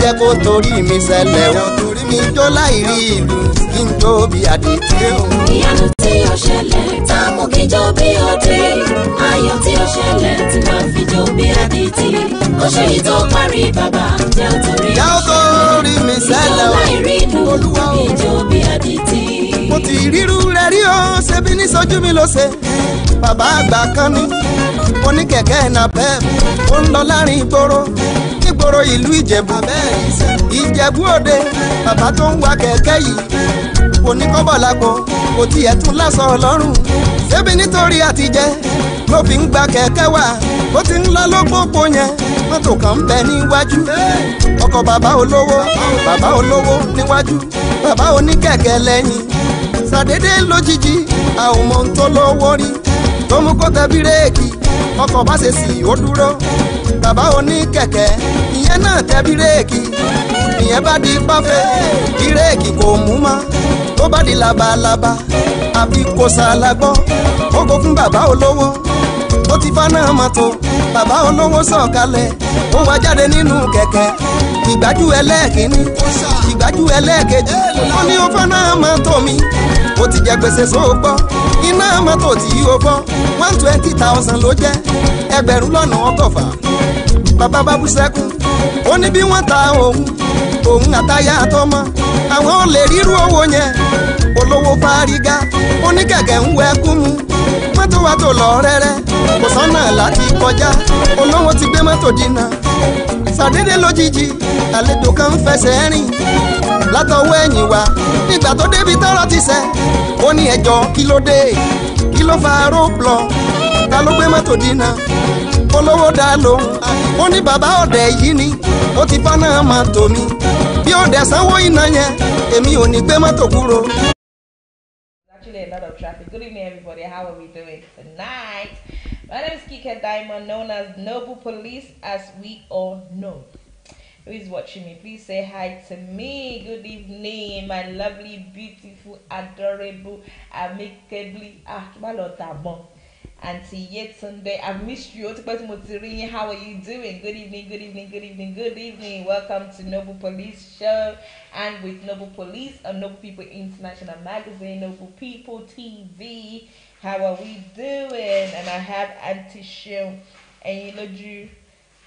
jẹ́ kó torí mi ṣẹlẹ̀ o torí mi jó láì rí ìlú kí n jó bí àdìtì o. ìyanu tí ó ṣẹlẹ̀ tá a mú kí jó bí òde ayọ̀ tí ó ṣẹlẹ̀ tí máa fi jó bí àdìtì ó ṣe yìí tó parí bàbá jẹ́ torí mi ṣẹlẹ̀ o láì rí ìlú kí jó bí àdìtì. mo ti ríru rẹ̀ rí o ṣebí ní sójú mi ló ṣe bàbá àgbà kan ní oníkẹ̀kẹ́ napep ó ń lọ láàrin ìgboro nígboro ìlú Ìjẹ̀bú Ìjẹ̀bú Òde bàbá tó ń wa kẹ̀kẹ́ yìí oníkọ́bọ̀ lápò kò tiẹ̀ tún lásọ ọlọ́run ṣebí nítorí àtijẹ́ ló fi ń gba kẹ̀kẹ́ wá ó ti ń lọ lópòpò yẹn mọ́tò kan ń bẹ níwájú ọkọ̀ bàbá olówó níwájú bàbá oníkẹ̀kẹ́ lẹ́yìn ṣàdédé lójijì àwọn ọmọ tó lówó rí tó mú kó tẹ bírèkì ọkọ̀ bá ṣe sì ó dúró bàbá oníkẹ̀kẹ́ ìyẹn náà tẹ bírèkì ìyẹn bá di páfẹ́ bírèkì kò mú mọ́ tó bá di labalábá àfi kò ṣàlágbọ́ ó kó fún bàbá olówó ó ti fáná mọ́tò bàbá olówó sọ̀kalẹ̀ ó wá jáde nínú kẹ̀kẹ́ ìgbájú ẹlẹ́ẹ̀kínní ìgbájú ẹlẹ́ẹ̀kejì ó ní ó fáná mọ́tò mi ó ti jẹ gbèsè sóògbọ́ iná mọ́tò tí ó fọ́ 120,000 ló jẹ́ ẹgbẹ̀rún lọ́nà ọgọ́fà bàbá bá bú sẹ́kún ó ní bí wọ́n ta òun àtayá àtọmọ àwọn ò lè rírú owó yẹn olówó fárígá oníkẹ̀kẹ́ ń wẹ́kún mu mọ́tò wa tó lọ rẹ́rẹ́ kò sọ́nà láti kọjá olówó ti gbé mọ́tò dínà ṣàdédé lójijì àlejò kan ń fẹsẹ̀ rìn látọwọ́ ẹ̀yìn wa nígbà tó débi tọ́rọ̀ ti ṣẹ ó ní ẹjọ́ kí ló dé kí ló fa róòpùlọ̀ ta ló gbé mọ́tò dínà olówó dá lóhùn ó ní bàbá ọ̀dẹ̀ yìí ni ó ti fáná mọ́tò mi bí ọ̀dẹ̀ sanwó iná yẹn èmi ò ní gbé mọ́tò kúrò. Actually a lot of traffic. Good evening everybody, how are we doing tonight? My name is Kickeh Diamond, known as Noble Police, as we all know. Who is watching me? Please say hi to me. Good evening, my lovely, beautiful, adorable, amicably Auntie Yetunde. I've missed you. How are you doing? Good evening, good evening, good evening, good evening. Welcome to Noble Police Show, and with Noble Police on Noble People International Magazine, Noble People TV. How are we doing? And I have Auntie Shil and Yiloju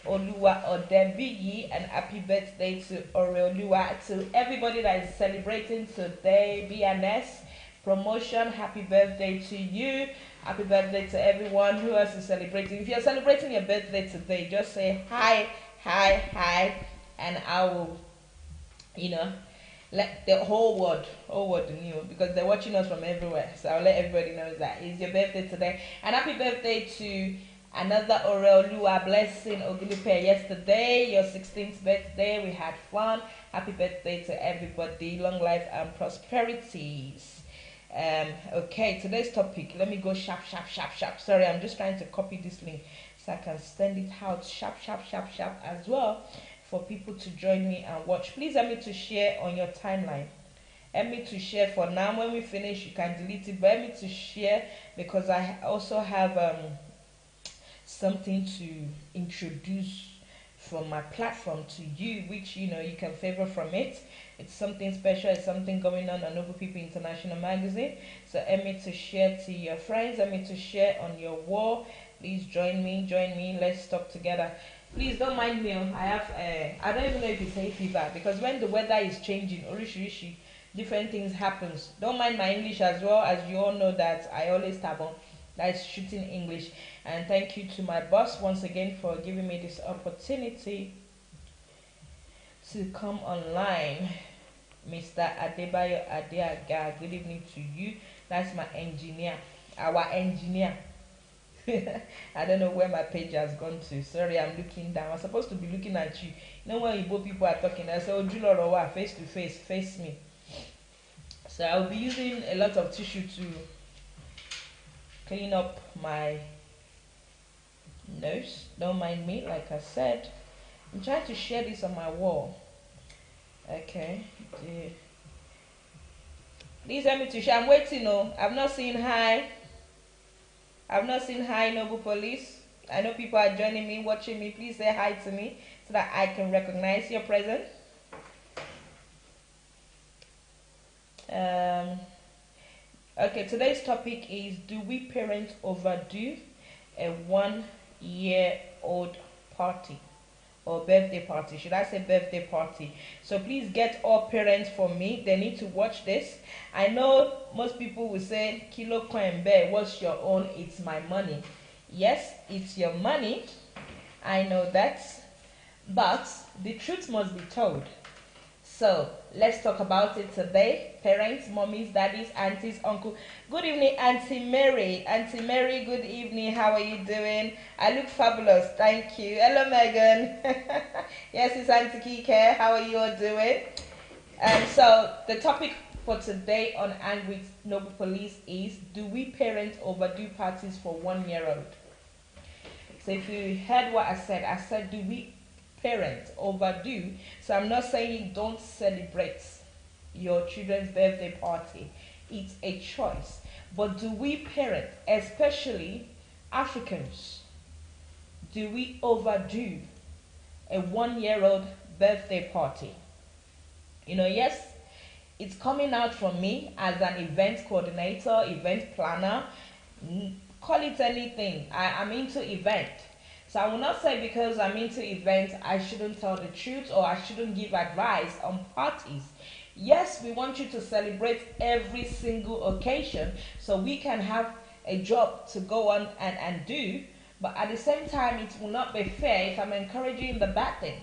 Oluwa Odebiyi, and happy birthday to Oreoluwa, to everybody that is celebrating today. BNS promotion, happy birthday to you. Happy birthday to everyone who else is celebrating. If you're celebrating your birthday today, just say hi, hi, hi, and I will, let the whole world know, because they're watching us from everywhere. So I'll let everybody know that it's your birthday today. And happy birthday to another Oreoluwa Blessing Ogulipe yesterday, your 16th birthday. We had fun. Happy birthday to everybody. Long life and prosperities. Okay, today's topic, let me go sharp. Sorry, I'm just trying to copy this link so I can send it out sharp as well for people to join me and watch. Please help me to share on your timeline. Help me to share for now. When we finish, you can delete it, but help me to share, because I also have something to introduce from my platform to you, which you can favor from it. It's something special. It's something going on Noble People International Magazine. So help me to share to your friends. Help me to share on your wall. Please join me. Let's talk together. Please don't mind me. I have I don't even know if it's hay fever, because when the weather is changing, orishi, different things happens. Don't mind my English as well, as you all know that I always tab on. That's shooting English. And thank you to my boss once again for giving me this opportunity to come online. Mr. Adebayo Adeaga, good evening to you. That's my engineer, our engineer. I don't know where my page has gone to. Sorry, I'm looking down. I'm supposed to be looking at you. You know when Igbo people are talking, I say, oh, face to face, face me. So I'll be using a lot of tissue to clean up my nose. Don't mind me, like I said. I'm trying to share this on my wall. Okay. Please help me to share. I'm waiting. I've not seen hi. Noble Police. I know people are joining me, watching me. Please say hi to me so that I can recognize your presence. Um, okay, today's topic is, do we parents overdo a 1 year old party or birthday party? Should I say birthday party? So please get all parents for me. They need to watch this. I know most people will say, Kilo coin bear, what's your own? It's my money. Yes, it's your money. I know that. But the truth must be told. So let's talk about it today. Parents, mommies, daddies, aunties, uncle. Good evening, Auntie Mary. Auntie Mary, good evening. How are you doing? I look fabulous. Thank you. Hello, Megan. Yes, it's Auntie Kickeh. How are you all doing? So the topic for today on Angry Noble Police is, do we parents overdo parties for 1 year old? So if you heard what I said, do we parents overdo? So I'm not saying you don't celebrate your children's birthday party. It's a choice. But do we parents, especially Africans, do we overdo a 1 year old birthday party? Yes, it's coming out from me as an event coordinator, event planner, call it anything. I'm into event. So I will not say because I'm into events, I shouldn't tell the truth or I shouldn't give advice on parties. Yes, we want you to celebrate every single occasion so we can have a job to go on and do. But at the same time, it will not be fair if I'm encouraging the bad thing.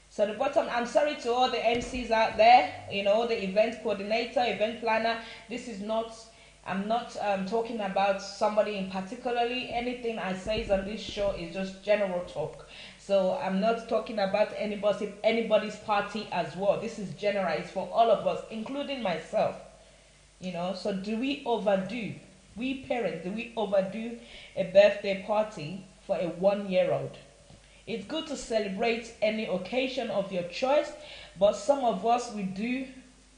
So the bottom, I'm sorry to all the MCs out there, the event coordinator, event planner. This is not, I'm not talking about somebody in particularly. Anything I say on this show is just general talk. So I'm not talking about anybody's party as well. This is general. It's for all of us, including myself. So do we overdo? We parents, do we overdo a birthday party for a 1 year old? It's good to celebrate any occasion of your choice, but some of us, we do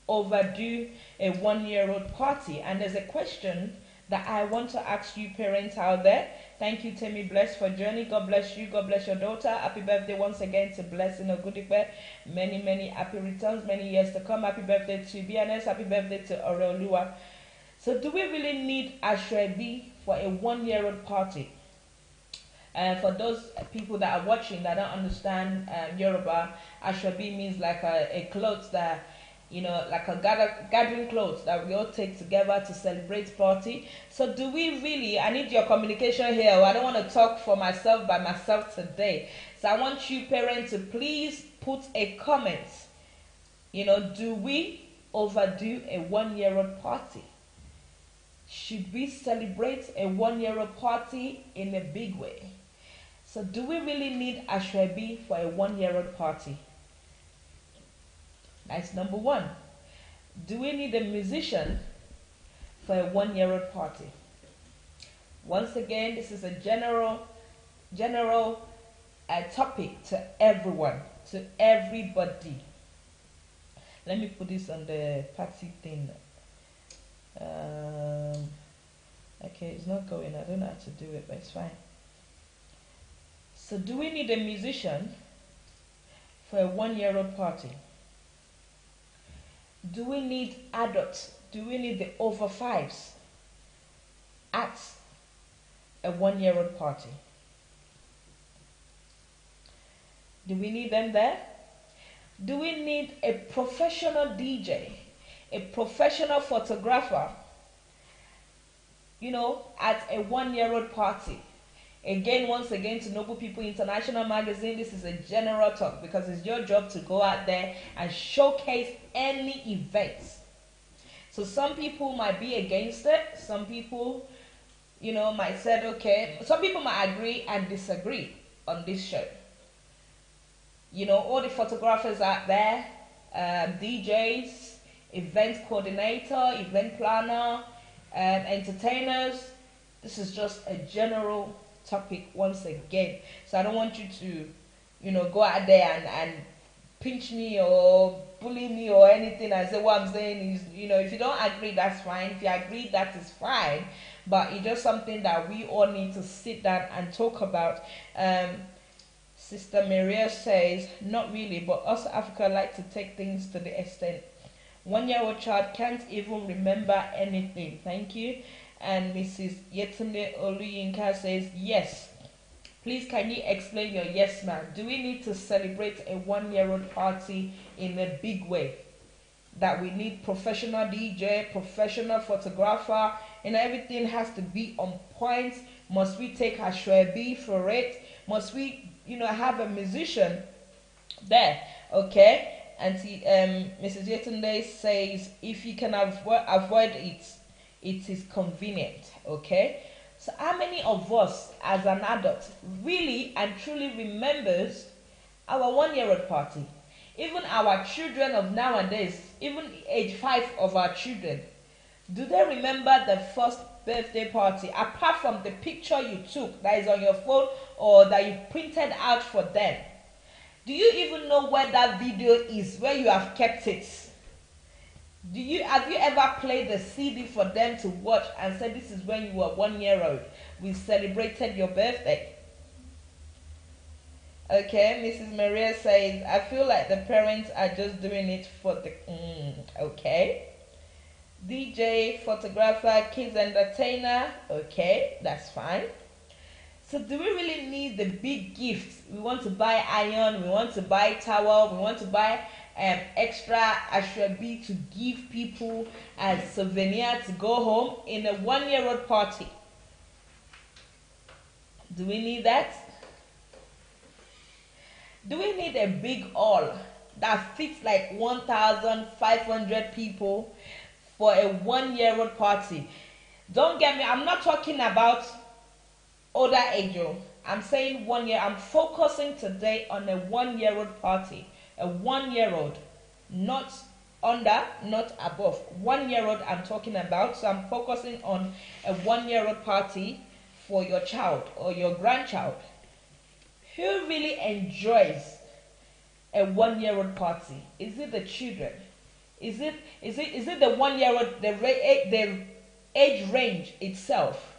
overdo a 1 year old party. And there's a question that I want to ask you parents out there. Thank you, Tammy Bless, for joining. God bless you. God bless your daughter. Happy birthday once again to Blessing Ogudipe. Many, many happy returns, many years to come. Happy birthday to BNS. Happy birthday to Oreolua. So do we really need Ashwebi for a 1 year old party? And for those people that are watching that don't understand Yoruba, Ashwebi means like a clothes that, like a gathering clothes that we all take together to celebrate party. So do we really, I need your communication here. I don't want to talk for myself by myself today. So I want you parents to please put a comment. Do we overdo a 1 year old party? Should we celebrate a 1 year old party in a big way? So do we really need Ashwebi for a 1 year old party? That's number one. Do we need a musician for a 1 year old party? Once again, this is a general topic to everyone, to everybody. Let me put this on the party thing. Okay, it's not going. I don't know how to do it, but it's fine. So do we need a musician for a 1 year old party? Do we need adults? Do we need the over fives at a 1 year old party? Do we need them there? Do we need a professional DJ, a professional photographer, at a 1 year old party? Again, once again, to Noble People International Magazine, this is a general talk because it's your job to go out there and showcase any events. So some people might be against it. Some people, might say, okay. Some people might agree and disagree on this show. All the photographers out there, DJs, event coordinator, event planner, entertainers. This is just a general topic once again. So I don't want you to, go out there and pinch me or bully me or anything. I say what I'm saying is, if you don't agree, that's fine. If you agree, that is fine. But it's just something that we all need to sit down and talk about. Sister Maria says, not really, but us Africa like to take things to the extent 1-year-old child can't even remember anything. Thank you. And Mrs. Yetunde Oluyinka says, yes. Please, can you explain your yes, ma'am? Do we need to celebrate a 1-year-old party in a big way? That we need professional DJ, professional photographer, and everything has to be on point? Must we take a shwebi for it? Must we, have a musician there? Okay. And Mrs. Yetunde says, if you can avoid it, it is convenient. Okay. So how many of us as an adult really and truly remembers our 1-year-old party? Even our children of nowadays, even age 5 of our children, do they remember the first birthday party? Apart from the picture you took that is on your phone or that you printed out for them, do you even know where that video is, where you have kept it? Have you ever played the CD for them to watch and said, this is when you were 1 year old, we celebrated your birthday? Okay, Mrs. Maria says, I feel like the parents are just doing it for the okay. DJ, photographer, kids entertainer, okay, that's fine. So do we really need the big gifts? We want to buy iron, we want to buy towel, we want to buy extra ashwabi to give people as souvenir to go home in a 1-year-old party. Do we need that? Do we need a big hall that fits like 1,500 people for a 1-year-old party? Don't get me, I'm not talking about older age. I'm saying 1 year. I'm focusing today on a 1-year-old party. A 1-year-old, not under, not above. 1-year-old I'm talking about. So I'm focusing on a 1-year-old party for your child or your grandchild. Who really enjoys a 1-year-old party? Is it the children? Is it the 1-year-old, the age range itself,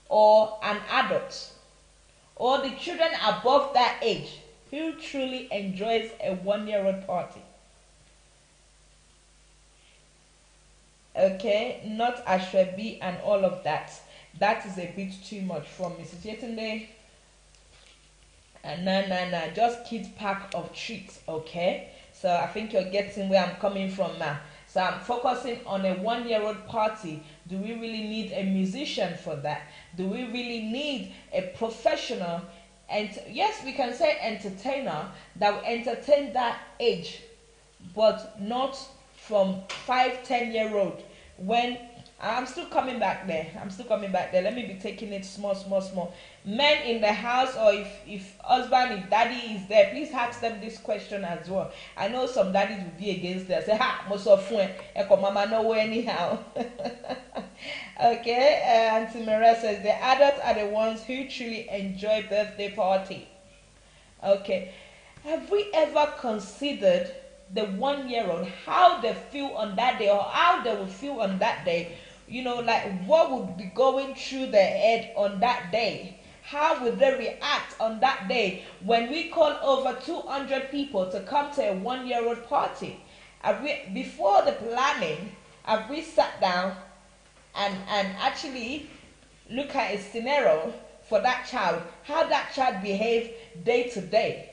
or an adult, or the children above that age? Who truly enjoys a 1-year-old party? Okay, not Ashwebi and all of that. That is a bit too much from Mrs. Yetunde. Nah. Just kids pack of treats, okay? So I think you're getting where I'm coming from now. So I'm focusing on a 1-year-old party. Do we really need a musician for that? Do we really need a professional? And yes, we can say entertainer that will entertain that age, but not from 5-10-year-old. When I'm still coming back there. Let me be taking it small. Men in the house, or if husband, if daddy is there, please ask them this question as well. I know some daddies will be against that. Say, most of them, mama no way anyhow. Okay, Auntie Maria says, the adults are the ones who truly enjoy birthday party. Okay, have we ever considered the 1-year-old, how they feel on that day, or how they will feel on that day? Like what would be going through their head on that day? How would they react on that day when we call over 200 people to come to a 1-year-old party? Before the planning, have we sat down and actually look at a scenario for that child, how that child behaves day to day?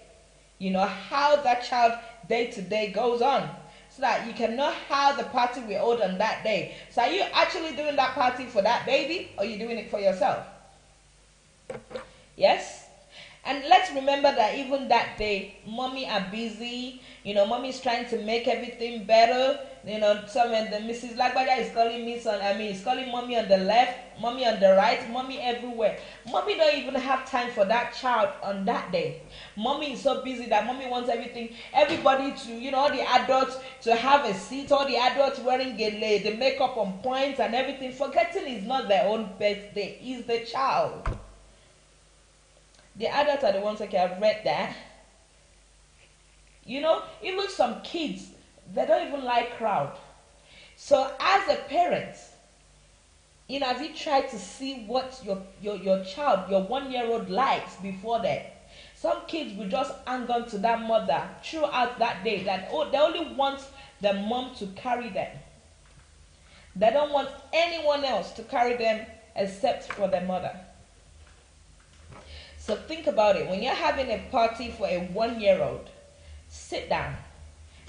How that child day to day goes on, so that you can know how the party will hold on that day. So are you actually doing that party for that baby, or are you doing it for yourself? Yes? And let's remember that even that day, mommy are busy. Mommy's trying to make everything better. Some of the Mrs. Lagbaja is calling me is calling mommy on the left, mommy on the right, mommy everywhere. Mommy don't even have time for that child on that day. Mommy is so busy that mommy wants everybody to, all the adults to have a seat, all the adults wearing the makeup on points and everything, forgetting it's not their own birthday, it's the child. The adults are the ones, okay, I've read that. Even some kids, they don't even like crowd. So as a parent, have you tried to see what your child, your 1-year-old likes before that? Some kids will just hang on to that mother throughout that day, that they only want the mom to carry them. They don't want anyone else to carry them except for their mother. So think about it. When you're having a party for a 1-year-old, sit down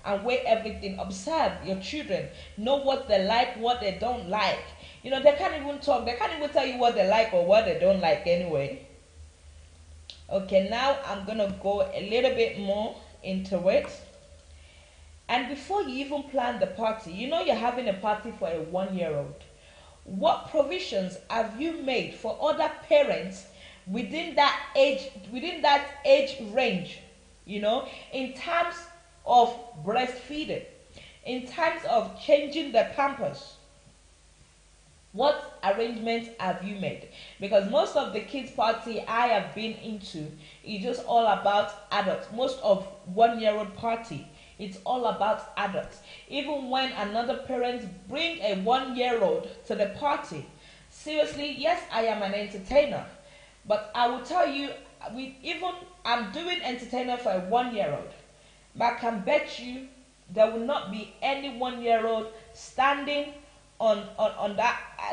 and weigh everything. Observe your children. Know what they like, what they don't like. You know, they can't even talk. They can't even tell you what they like or what they don't like anyway. Okay, now I'm going to go a little bit more into it. And before you even plan the party, you know you're having a party for a 1-year-old. What provisions have you made for other parents within that age range, you know, in terms of breastfeeding, in terms of changing the pampers? What arrangements have you made? Because most of the kids' party I have been into is just all about adults. Most of 1-year-old party, it's all about adults. Even when another parent bring a 1-year-old to the party, seriously, yes, I am an entertainer, but I will tell you, I'm doing entertainer for a 1-year-old, but I can bet you there will not be any 1-year-old standing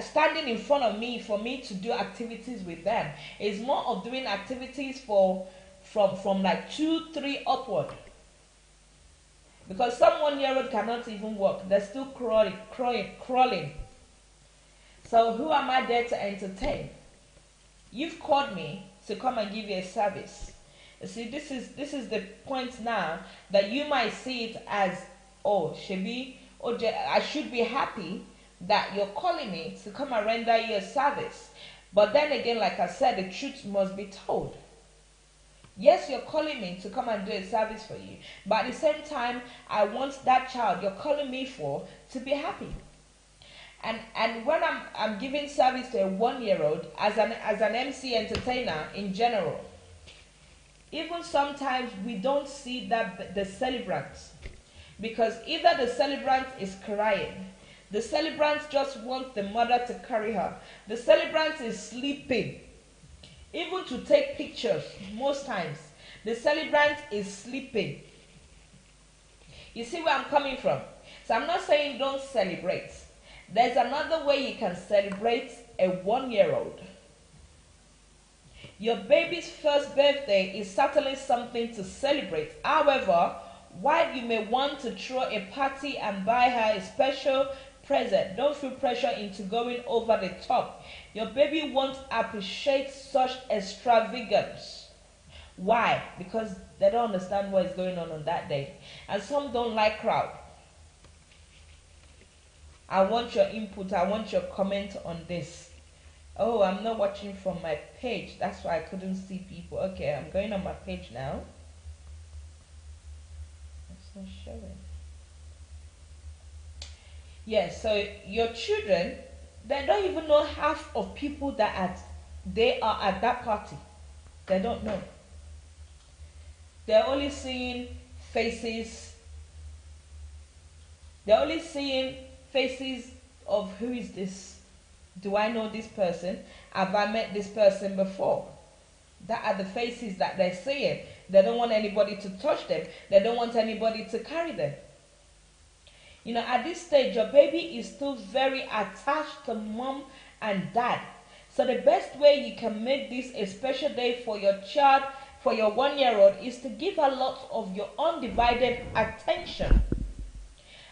standing in front of me for me to do activities with them. It's more of doing activities from like 2, 3 upward. Because some 1-year-old cannot even walk. They're still crawling. So who am I there to entertain? You've called me to come and give you a service. You see, this is the point now that you might see it as, oh, Shebi, I should be happy that you're calling me to come and render you a service. But then again, like I said, the truth must be told. Yes, you're calling me to come and do a service for you, but at the same time, I want that child you're calling me for to be happy. And when I'm giving service to a 1-year-old as an MC entertainer in general, even sometimes we don't see that the celebrants, because either the celebrant is crying, the celebrant just wants the mother to carry her, the celebrant is sleeping. Even to take pictures, most times, the celebrant is sleeping. You see where I'm coming from? So I'm not saying don't celebrate. There's another way you can celebrate a 1-year-old. Your baby's first birthday is certainly something to celebrate. However, while you may want to throw a party and buy her a special present, don't feel pressure into going over the top. Your baby won't appreciate such extravagance. Why? Because they don't understand what is going on that day. And some don't like crowd. I want your input. I want your comment on this. Oh, I'm not watching from my page. That's why I couldn't see people. Okay, I'm going on my page now. It's not showing. Yes, so your children, they don't even know half of people that they are at that party. They don't know. They're only seeing faces. They're only seeing faces of who is this? Do I know this person? Have I met this person before? That are the faces that they're seeing. They don't want anybody to touch them. They don't want anybody to carry them. You know, at this stage, your baby is still very attached to mom and dad. So the best way you can make this a special day for your child, for your 1-year-old, is to give her lots of your undivided attention.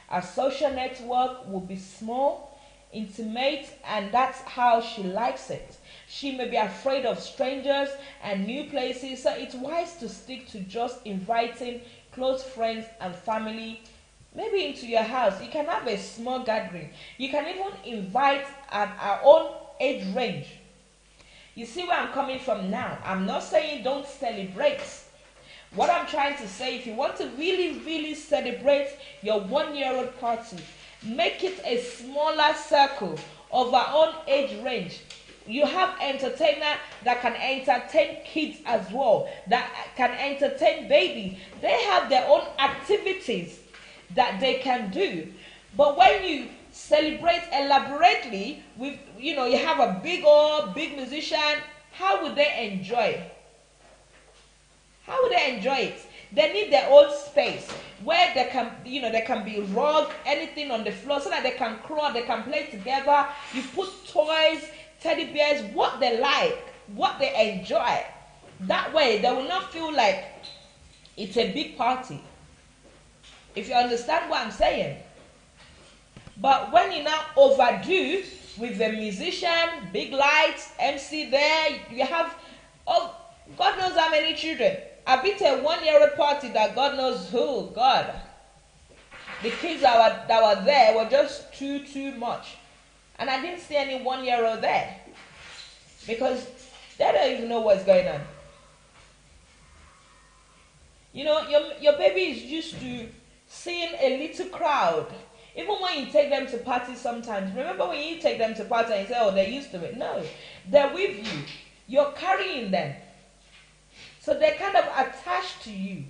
Our social network will be small, intimate, and that's how she likes it. She may be afraid of strangers and new places, so it's wise to stick to just inviting close friends and family, maybe into your house. You can have a small gathering. You can even invite at our own age range. You see where I'm coming from now? I'm not saying don't celebrate. What I'm trying to say, if you want to really, really celebrate your 1-year-old party, make it a smaller circle of our own age range. You have entertainer that can entertain kids as well, that can entertain baby. They have their own activities that they can do. But when you celebrate elaborately with, you have a big musician, how would they enjoy? How would they enjoy it? They need their own space where they can, they can be rug, anything on the floor, so that they can crawl, they can play together. You put toys, teddy bears, what they like, what they enjoy. That way, they will not feel like it's a big party. If you understand what I'm saying. But when you now overdo with the musician, big lights, MC there, you have, oh, God knows how many children. I've been to a 1-year-old party that God knows who, God. The kids that were there were just too much. And I didn't see any 1-year-old there. Because they don't even know what's going on. Your baby is used to seeing a little crowd. Even when you take them to parties sometimes. Remember when you take them to parties and you say, oh, they're used to it. No, they're with you. You're carrying them. So they're kind of attached to you.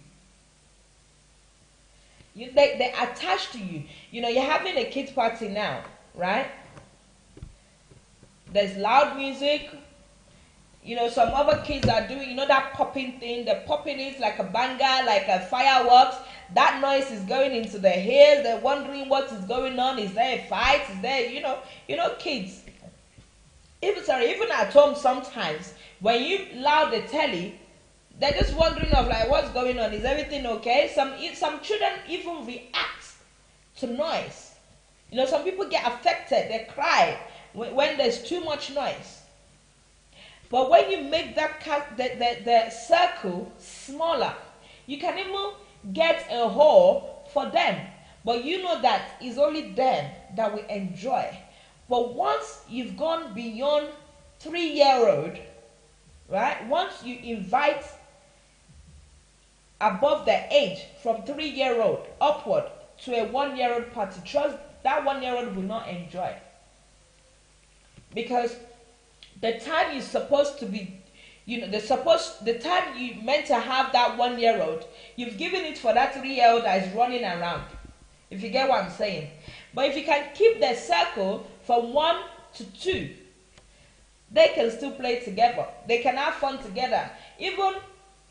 They're attached to you. You're having a kids party now, right? There's loud music. Some other kids are doing, that popping thing. They're popping it like a banger, like a fireworks. That noise is going into their ears. They're wondering what is going on. Is there a fight? Is there, kids. Even at home sometimes, when you loud the telly, they're just wondering of like, what's going on? Is everything okay? Some children even react to noise. Some people get affected. They cry when there's too much noise. But when you make the circle smaller, you can even get a hall for them. But that it's only them that will enjoy. But once you've gone beyond 3-year-old, right? Once you invite above the age from 3-year-old upward to a 1-year-old party, trust that 1-year-old will not enjoy. Because the time you're supposed to be, the time you meant to have that 1-year-old, you've given it for that 3-year-old that is running around. If you get what I'm saying. But if you can keep the circle from 1 to 2, they can still play together. They can have fun together. Even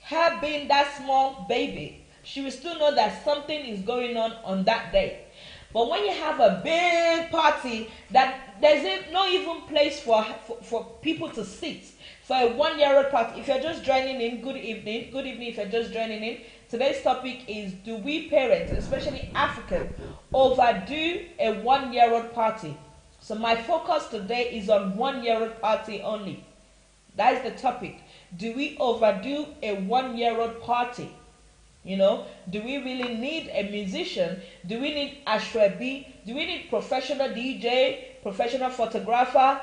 her being that small baby, she will still know that something is going on that day. But when you have a big party that there's no even place for people to sit, for a 1-year-old party, if you're just joining in, good evening if you're just joining in. Today's topic is, do we parents, especially African, overdo a 1-year-old party? So my focus today is on 1-year-old party only. That is the topic. Do we overdo a 1-year-old party? Do we really need a musician? Do we need ashwebi? Do we need professional DJ, professional photographer?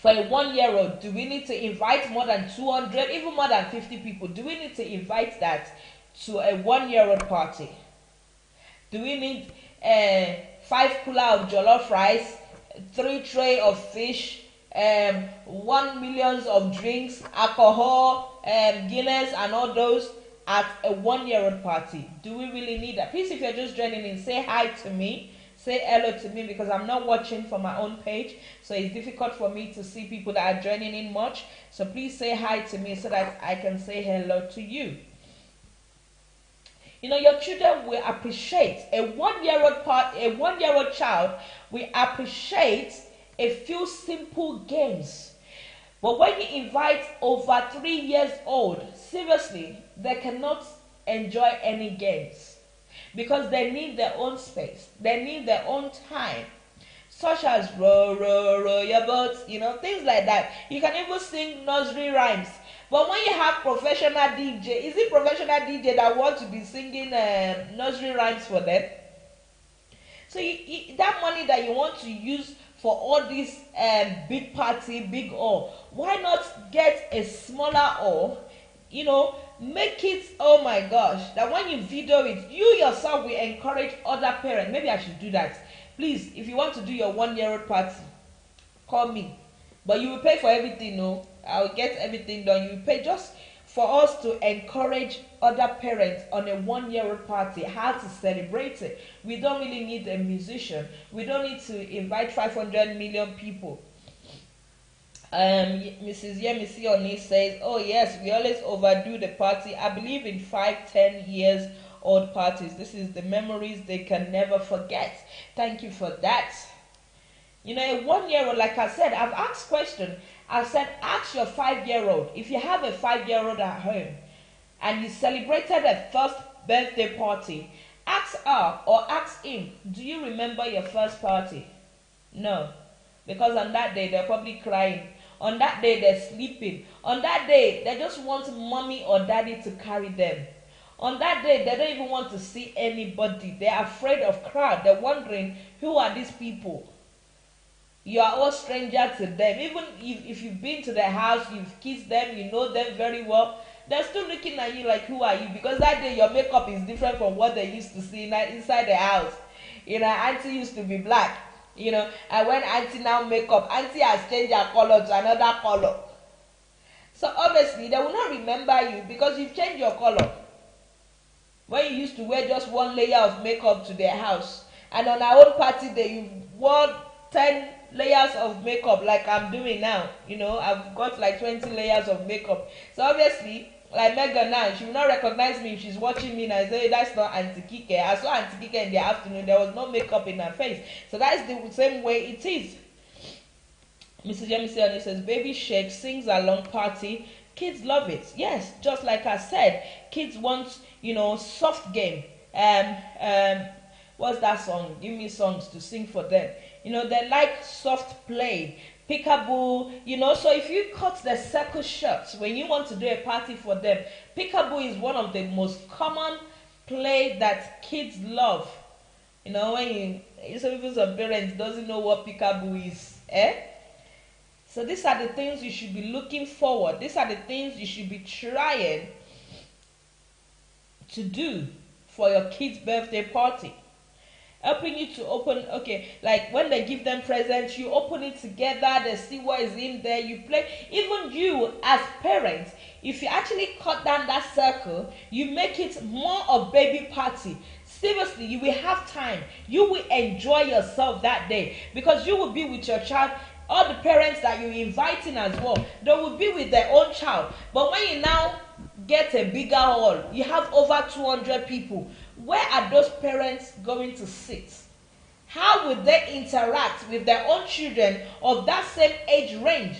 For a 1-year-old, do we need to invite more than 200, even more than 50 people? Do we need to invite that to a 1-year-old party? Do we need 5 cooler of jollof rice, 3 tray of fish, 1 million of drinks, alcohol, Guinness and all those at a 1-year-old party? Do we really need that? Please, if you're just joining in, say hi to me. Say hello to me, because I'm not watching from my own page, so it's difficult for me to see people that are joining in much. So please say hi to me so that I can say hello to you. Your children will appreciate a 1-year-old child will appreciate a few simple games. But when you invite over 3 years old, seriously, they cannot enjoy any games. Because they need their own space. They need their own time. Such as row, row, row your boat, things like that. You can even sing nursery rhymes. But when you have professional DJ, is it professional DJ that want to be singing nursery rhymes for them? So that money that you want to use for all this big party, big all, why not get a smaller all? Make it, oh my gosh, that when you video it, you yourself will encourage other parents. Maybe I should do that. Please, if you want to do your 1-year-old party, call me. But you will pay for everything, no? I will get everything done. You will pay just for us to encourage other parents on a 1-year-old party, how to celebrate it. We don't really need a musician. We don't need to invite 500 million people. Mrs. Yemisi Oni says, oh yes, we always overdo the party. I believe in 5, 10 years old parties. This is the memories they can never forget. Thank you for that. You know, a 1 year old, like I said, I've asked question. I said, ask your 5 year old. If you have a 5 year old at home and you celebrated a first birthday party, ask her or ask him, do you remember your first party? No. Because on that day, they're probably crying. On that day, they're sleeping. On that day, they just want mommy or daddy to carry them. On that day, they don't even want to see anybody. They're afraid of crowd. They're wondering, who are these people? You are all strangers to them. Even if you've been to their house, you've kissed them, you know them very well, they're still looking at you like, who are you? Because that day, your makeup is different from what they used to see inside the house. You know, auntie used to be black. You know, and when auntie now make up, auntie has changed her color to another color. So obviously, they will not remember you because you've changed your color. When you used to wear just one layer of makeup to their house, and on our own party day, you wore 10 layers of makeup like I'm doing now. You know, I've got like 20 layers of makeup. So obviously, like Megan now, she will not recognize me if she's watching me and I say, that's not Auntie Kickeh. I saw Auntie Kickeh in the afternoon. There was no makeup in her face. So that's the same way it is. Mrs. Yemisi says, baby shake, sings along party. Kids love it. Yes, just like I said, kids want, you know, soft game. What's that song? Give me songs to sing for them. You know, they like soft play. Peekaboo, you know, so if you cut the circle shirts when you want to do a party for them, peekaboo is one of the most common play that kids love. You know, when even some parents doesn't know what peekaboo is, So these are the things you should be looking forward. These are the things you should be trying to do for your kid's birthday party. Helping you to open, okay, like when they give them presents, you open it together, they see what is in there, you play. Even you as parents, if you actually cut down that circle, you make it more of baby party. Seriously, you will have time. You will enjoy yourself that day because you will be with your child. All the parents that you're inviting as well, they will be with their own child. But when you now get a bigger hall, you have over 200 people. Where are those parents going to sit? How will they interact with their own children of that same age range?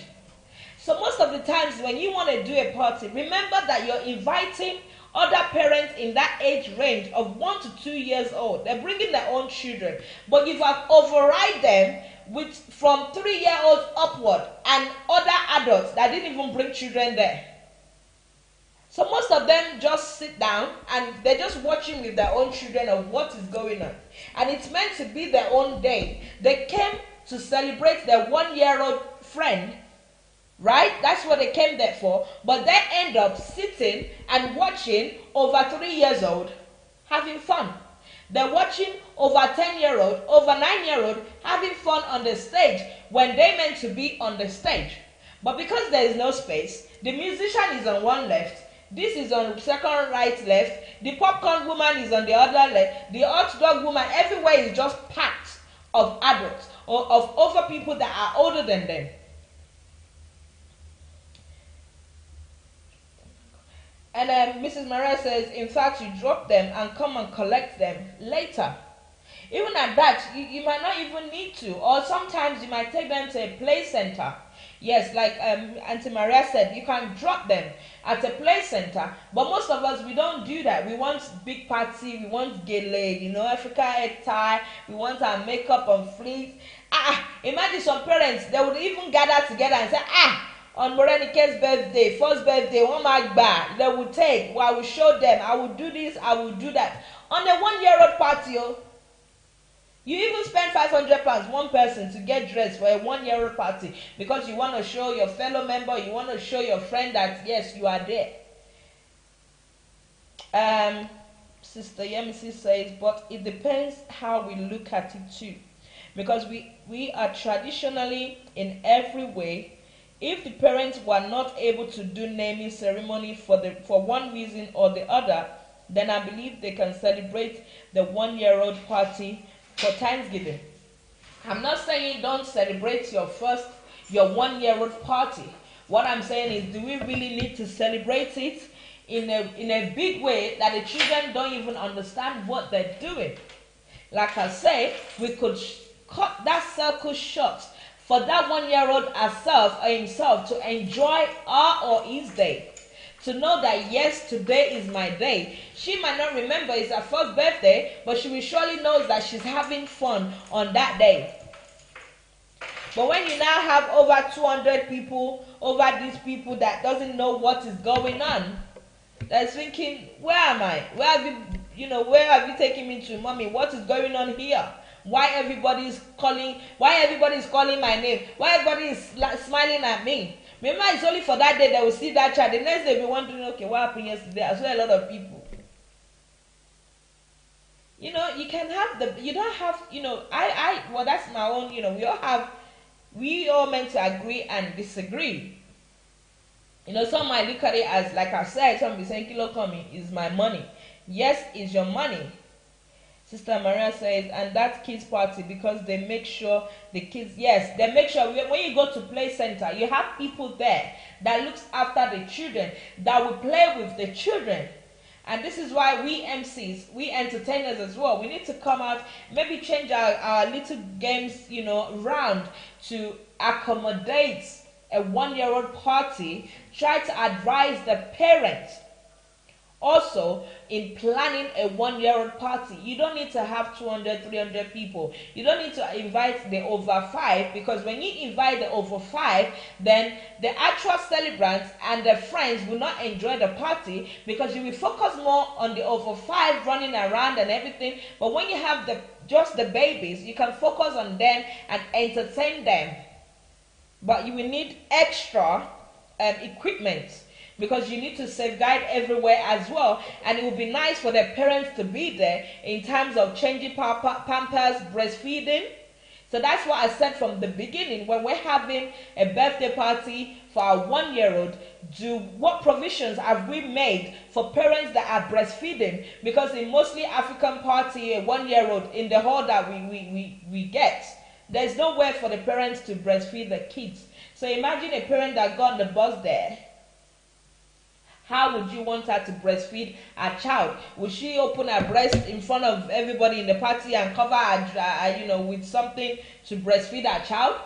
So most of the times when you want to do a party, remember that you're inviting other parents in that age range of 1 to 2 years old. They're bringing their own children. But you have override them with from 3-year-olds upward and other adults that didn't even bring children there. So most of them just sit down and they're just watching with their own children of what is going on. And it's meant to be their own day. They came to celebrate their 1-year-old friend, right? That's what they came there for. But they end up sitting and watching over 3 years old having fun. They're watching over 10-year-old, over 9-year-old having fun on the stage when they meant to be on the stage. But because there is no space, the musician is on one left, this is on second right left, the popcorn woman is on the other left, the hot dog woman, everywhere is just packed of adults or of other people that are older than them. And Mrs. Maria says, in fact, you drop them and come and collect them later. Even at that, you might not even need to. Or sometimes you might take them to a play center. Yes, like Auntie Maria said, you can drop them at a play center. But most of us, we don't do that. We want big party, we want gele, you know, Africa head tie, we want our makeup on fleek. Imagine some parents, they would even gather together and say, on Morenike's birthday, first birthday, one mark bar, they will take, I will show them, I will do this, I will do that. On a 1-year-old party, you even spend £500 one person to get dressed for a 1-year-old party because you want to show your fellow member, you want to show your friend that yes, you are there. Sister Yemisi says, but it depends how we look at it too, because we are traditionally in every way. If the parents were not able to do naming ceremony for one reason or the other, then I believe they can celebrate the 1-year-old party for Thanksgiving. I'm not saying don't celebrate your your 1-year-old party. What I'm saying is, do we really need to celebrate it in a big way that the children don't even understand what they're doing? Like I say, we could cut that circle short for that 1-year-old herself or himself to enjoy her or his day. To know that yes, today is my day. She might not remember it's her first birthday, but she will surely know that she's having fun on that day. But when you now have over 200 people, over these people that doesn't know what is going on, that's thinking, where am I? Where have you taken me to, mommy? What is going on here? Why everybody is calling my name? Why everybody is smiling at me? Remember, it's only for that day they will see that child. The next day they'll be wondering, okay, what happened yesterday? I saw a lot of people. You don't have, well, that's my own, we all meant to agree and disagree. Some might look at it as, like I said, some be saying, Kilo Kami is my money. Yes, it's your money. Sister Maria says, and that kids party, because they make sure the kids, yes, they make sure when you go to play center, you have people there that looks after the children, that will play with the children. And this is why we MCs, we entertainers as well, we need to come out, maybe change our little games, round to accommodate a 1-year-old party. Try to advise the parents also in planning a 1-year-old party. You don't need to have 200, 300 people. You don't need to invite the over 5, because when you invite the over 5, then the actual celebrants and their friends will not enjoy the party, because you will focus more on the over 5 running around and everything. But when you have just the babies, you can focus on them and entertain them. But you will need extra equipment, because you need to safeguard everywhere as well. And it would be nice for the parents to be there in terms of changing pampers, breastfeeding. So that's what I said from the beginning. When we're having a birthday party for our 1-year-old, what provisions have we made for parents that are breastfeeding? Because in mostly African party, a 1-year-old in the hall that we get, there's nowhere for the parents to breastfeed the kids. So imagine a parent that got on the bus there. How would you want her to breastfeed her child? Would she open her breast in front of everybody in the party and cover her, with something to breastfeed her child?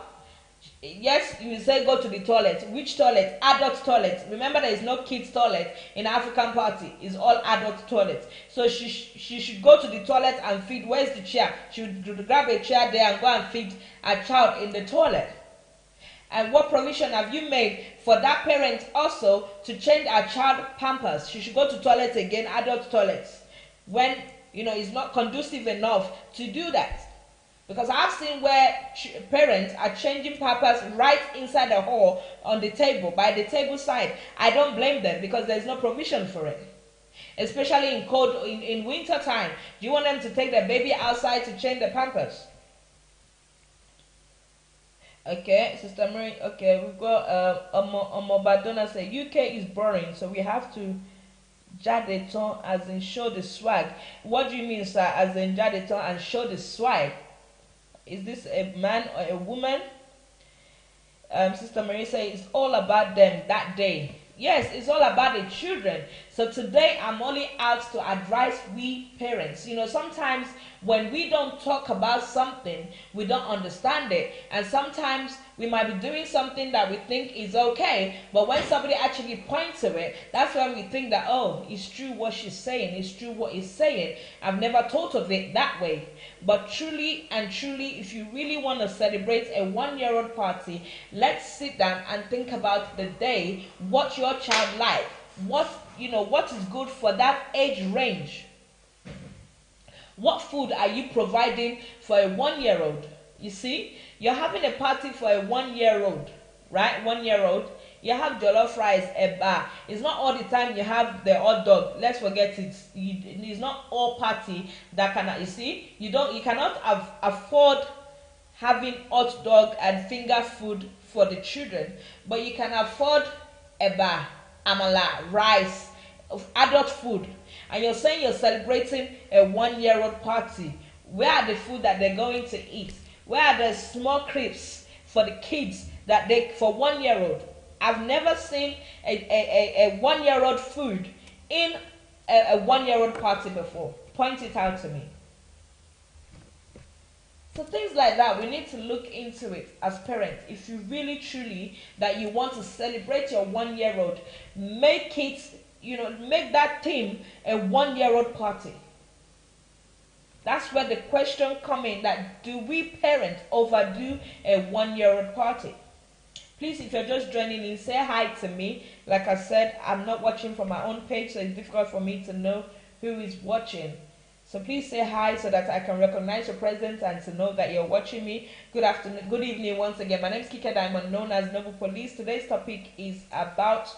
Yes, you will say go to the toilet. Which toilet? Adult toilet. Remember, there is no kids toilet in African party. It's all adult toilet. So she should go to the toilet and feed. Where's the chair? She would grab a chair there and go and feed her child in the toilet. And what provision have you made for that parent also to change our child pampers? She should go to toilets again, adult toilets, when it's not conducive enough to do that. Because I've seen where parents are changing pampers right inside the hall on the table, by the table side. I don't blame them, because there's no provision for it. Especially in winter time. Do you want them to take their baby outside to change the pampers? Okay, Sister Mary. Okay, we've got Omobadona say UK is boring, so we have to jadeton as in show the swag. What do you mean, sir? As in jadeton and show the swag? Is this a man or a woman? Sister Mary say it's all about them that day. Yes, it's all about the children. So today I'm only out to advise we parents. Sometimes when we don't talk about something, we don't understand it. And sometimes we might be doing something that we think is okay, but when somebody actually points to it, that's when we think that, oh, it's true what she's saying, it's true what he's saying. I've never thought of it that way. But truly and truly, if you really want to celebrate a 1-year-old party, let's sit down and think about the day, what your child likes, what is good for that age range. What food are you providing for a 1-year-old? You see, you're having a party for a 1-year-old, right? 1-year-old. You have jollof rice, a bar. It's not all the time you have the hot dog. Let's forget it. It's not all party that cannot. You see, you cannot afford having hot dog and finger food for the children, but you can afford a bar, amala, rice, adult food. And you're saying you're celebrating a 1-year-old party. Where are the food that they're going to eat? Where are the small crisps, for the kids that for 1 year old. I've never seen a 1 year old food in a 1 year old party before. Point it out to me. So things like that, we need to look into it as parents. If you really truly that you want to celebrate your 1 year old, make it, make that theme a 1 year old party. That's where the question comes in, that do we parents overdo a 1 year old party? Please, if you're just joining in, say hi to me. Like I said, I'm not watching from my own page, so it's difficult for me to know who is watching. So please say hi so that I can recognize your presence and to know that you're watching me. Good afternoon, good evening once again. My name is Kickeh, I'm known as Noble Police. Today's topic is about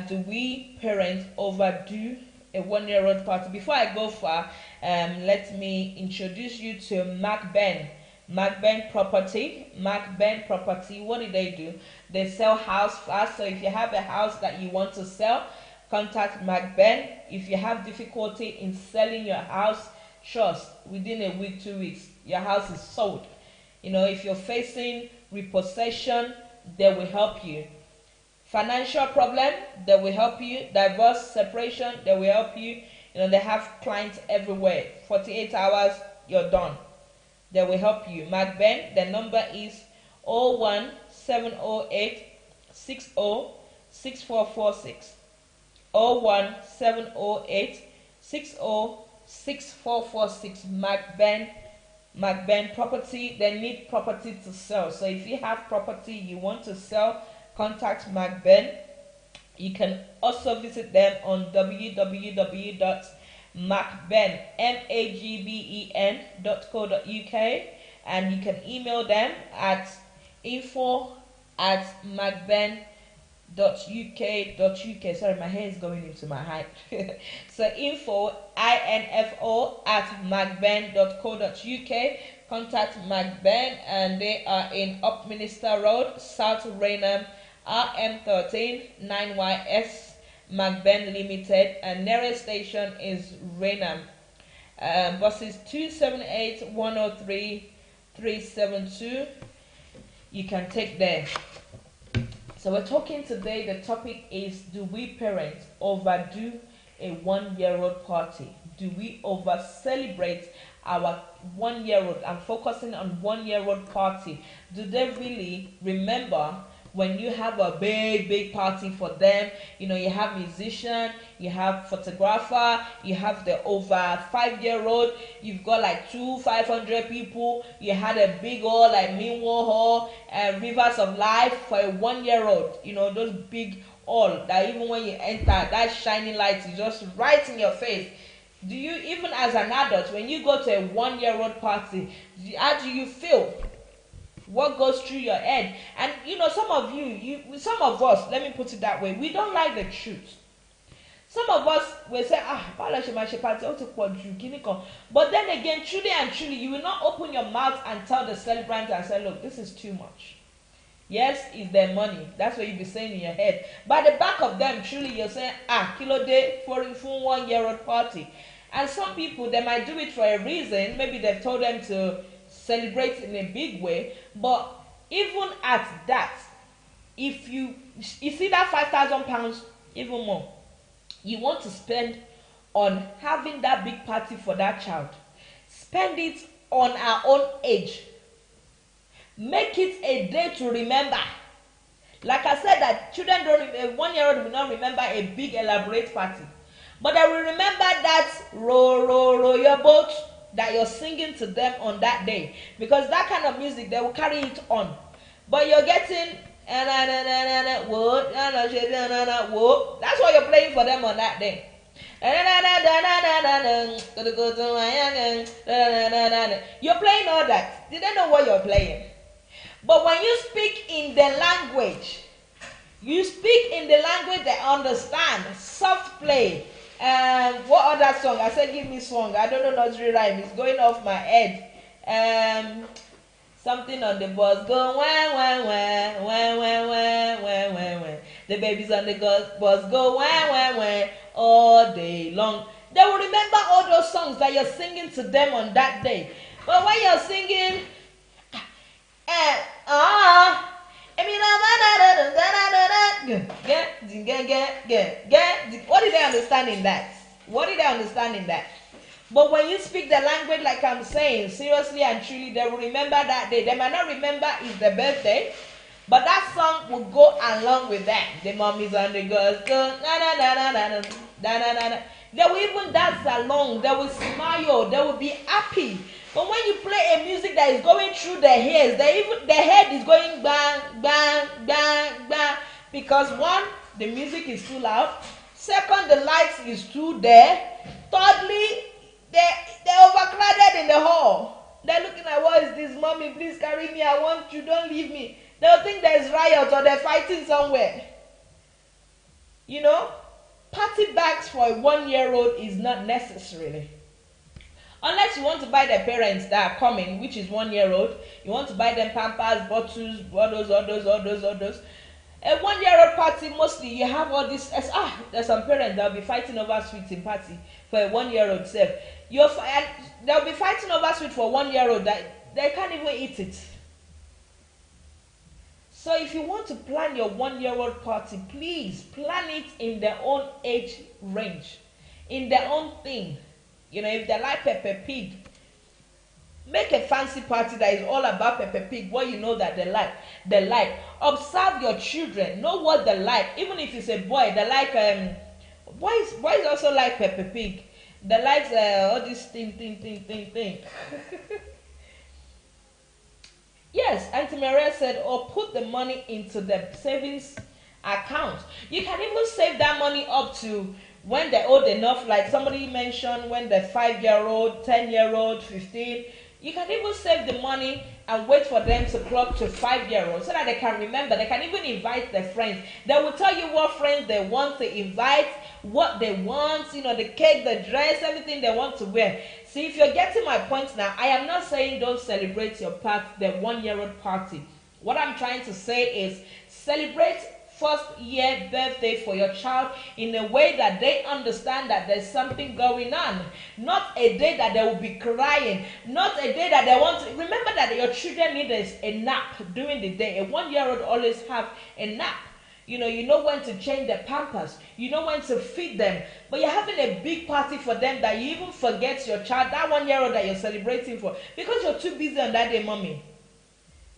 do we parents overdo a 1 year old party? Before I go far, let me introduce you to Mark Ben. Mark Ben Property. Mark Ben Property, what do? They sell house fast. So if you have a house that you want to sell, contact Mark Ben. If you have difficulty in selling your house, trust, within a week, 2 weeks, your house is sold. If you're facing repossession, they will help you. Financial problem, they will help you. Divorce, separation, they will help you. They have clients everywhere. 48 hours, you're done. They will help you. Mark Ben, the number is 01708 60 6446. 01708 60 6446. Mark Ben Property. They need property to sell. So if you have property you want to sell, contact Mark Ben. You can also visit them on www.macben.co.uk, and you can email them at info@macben.uk. Sorry, my hair is going into my height. So info@macben.co.uk. Contact MacBen, and they are in Upminster Road, South Raynham, RM13 9YS. MacBen Limited, and nearest station is Raynham. Buses 278 103 372. You can take there. So we're talking today, the topic is, do we parents overdo a 1 year old party? Do we over celebrate our 1 year old? I'm focusing on 1 year old party. Do they really remember when you have a big party for them? You have musician, you have photographer, you have the over 5 year old, you've got like 500 people, you had a big hall like Minwo Hall and Rivers of Life for a 1 year old. Those big hall that even when you enter, that shining light is just right in your face. Do you, even as an adult, when you go to a 1 year old party, how do you feel? What goes through your head? And some of us, let me put it that way, we don't like the truth. Some of us will say, but then again, truly and truly, you will not open your mouth and tell the celebrant and say, look, this is too much. Yes, it's their money. That's what you'll be saying in your head. But at the back of them, truly, you're saying, kilo day for 1 year old party. And some people, they might do it for a reason. Maybe they've told them to celebrate in a big way. But even at that, if you see that £5,000, even more, you want to spend on having that big party for that child, spend it on our own age. Make it a day to remember. Like I said, that children a 1 year old will not remember a big elaborate party, but they will remember that row your boat that you're singing to them on that day, because that kind of music they will carry it on. But you're getting that's what you're playing for them on that day. You're playing all that. They don't know what you're playing. But when you speak in the language, they understand. Soft play. What other song? I said give me song. I don't know nursery rhyme. It's going off my head. Something on the bus go wah wah wah wah wah wah wah wah wah. The babies on the bus go wah wah wah all day long. They will remember all those songs that you're singing to them on that day. But when you're singing, What did they understand in that? What did they understand in that? But when you speak the language like I'm saying, seriously and truly, they will remember that day. They might not remember it's their birthday, but that song will go along with that. The mommies and the girls go na na na na na na na na na. They will even dance along. They will smile. They will be happy. But when you play a music that is going through their ears, the head is going bang bang bang bang, because one, the music is too loud. Second, the lights is too there. Thirdly, they're overcrowded in the hall. They're looking at, what is this? Mommy, please carry me. I want you. Don't leave me. They'll think there's riots or they're fighting somewhere. You know, party bags for a 1-year-old is not necessarily. Unless you want to buy their parents that are coming, which is 1-year-old, you want to buy them Pampers, bottles, all those. A 1-year-old party, mostly you have all this. There's some parents that'll be fighting over sweets in party for a 1-year-old self. They'll be fighting over sweet for 1-year-old that they can't even eat it. So if you want to plan your 1-year-old party, please plan it in their own age range, in their own thing. You know, if they like Peppa Pig, make a fancy party that is all about Peppa Pig, what you know that they like. Observe your children, know what they like. Even if it's a boy, they like boys also like Peppa Pig. They like all this thing. Yes, Auntie Maria said, put the money into the savings account. You can even save that money up to when they're old enough, like somebody mentioned, when they're 5-year-old, 10-year-old, 15. You can even save the money and wait for them to clock to 5-year-old so that they can remember. They can even invite their friends. They will tell you what friends they want to invite, what they want, you know, the cake, the dress, everything they want to wear. See, if you're getting my point now, I am not saying don't celebrate your the 1-year-old party. What I'm trying to say is celebrate first-year birthday for your child in a way that they understand that there's something going on. Not a day that they will be crying. Not a day that they want to. Remember that your children need a nap during the day. A 1-year-old always have a nap. You know when to change their pampers. You know when to feed them. But you're having a big party for them that you even forget your child, that 1-year-old that you're celebrating for, because you're too busy on that day, mommy.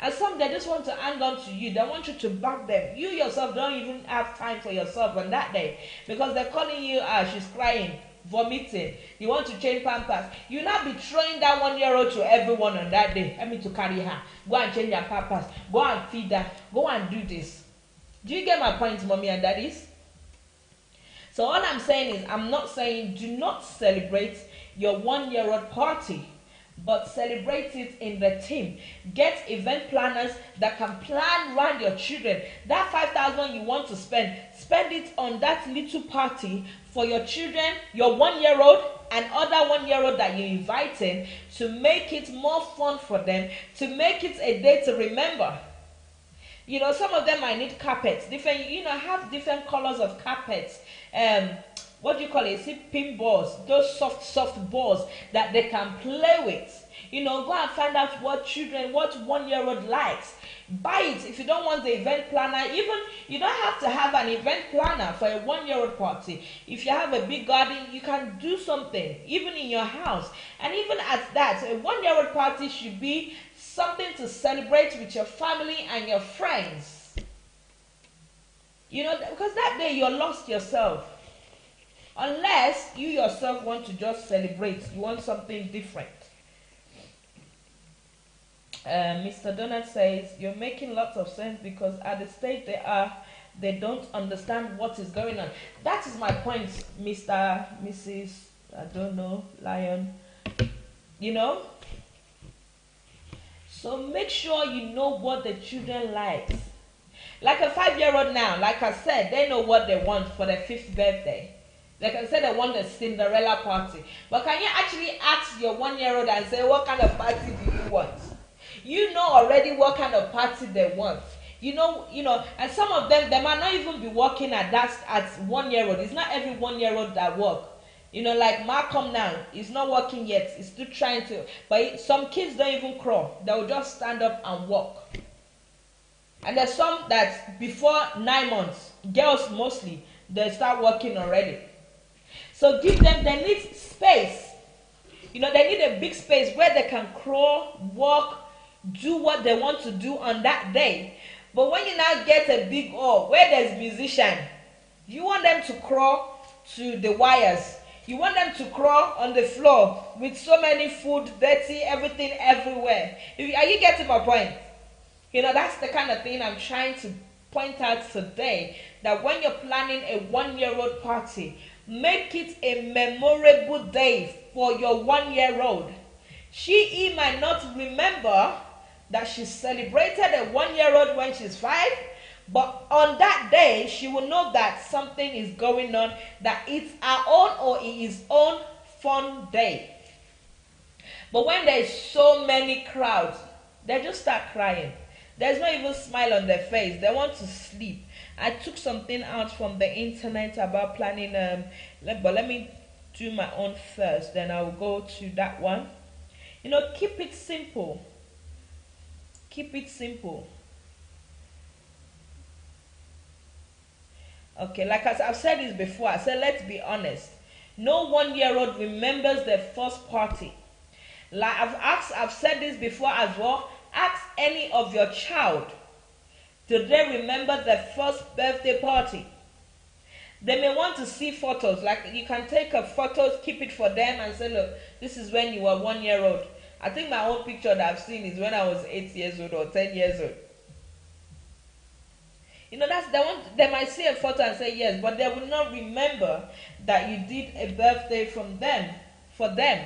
And some, they just want to hang on to you. They want you to back them. You yourself don't even have time for yourself on that day, because they're calling you, she's crying, vomiting. You want to change pampers. You not be throwing that 1-year-old to everyone on that day. I mean, to carry her. Go and change your pampers. Go and feed her. Go and do this. Do you get my point, mommy and daddies? So all I'm saying is, I'm not saying do not celebrate your 1-year-old party, but celebrate it in the team. Get event planners that can plan around your children. That 5,000 you want to spend it on that little party for your children, your 1-year-old and other 1-year-old that you're inviting, to make it more fun for them, to make it a day to remember. You know, some of them might need carpets. Different, have different colors of carpets. What do you call it? See, pin balls, those soft balls that they can play with. Go and find out what 1-year-old likes. Buy it. If you don't want the event planner, even you don't have to have an event planner for a 1-year-old party. If you have a big garden, you can do something, even in your house. And even at that, a 1-year-old party should be something to celebrate with your family and your friends. Because that day you're lost yourself. Unless you yourself want to just celebrate. You want something different. Mr. Donald says, you're making lots of sense, because at the stage they don't understand what is going on. That is my point, Mr., Mrs., I don't know, Lion. So make sure you know what the children like. Like a 5-year-old now, like I said, they know what they want for their 5th birthday. Like I said, they want a Cinderella party. But can you actually ask your 1-year-old and say, what kind of party do you want? You know already what kind of party they want. And some of them, they might not even be working at 1-year-old. It's not every 1-year-old that work. Like Malcolm now, he's not working yet. He's still trying to. But some kids don't even crawl. They will just stand up and walk. And there's some that before 9 months, girls mostly, they start walking already. So give them, they need space. They need a big space where they can crawl, walk, do what they want to do on that day. But when you now get a big hall where there's musician, you want them to crawl to the wires. You want them to crawl on the floor with so many food, dirty, everything everywhere. Are you getting my point? That's the kind of thing I'm trying to point out today. That when you're planning a 1-year-old party, make it a memorable day for your 1-year-old. He might not remember that she celebrated a 1-year-old when she's 5, but on that day, she will know that something is going on, that it's her own or his own fun day. But when there's so many crowds, they just start crying. There's not even a smile on their face. They want to sleep. I took something out from the internet about planning, but let me do my own first, then I'll go to that one. Keep it simple. Keep it simple. Okay, like I've said this before, I said let's be honest. No 1-year-old remembers their first party. Like I've said this before as well. Ask any of your child, do they remember their first birthday party? They may want to see photos. Like you can take a photo, keep it for them and say, look, this is when you were 1-year-old. I think my own picture that I've seen is when I was 8 years old or 10 years old. They might see a photo and say yes, but they will not remember that you did a birthday for them.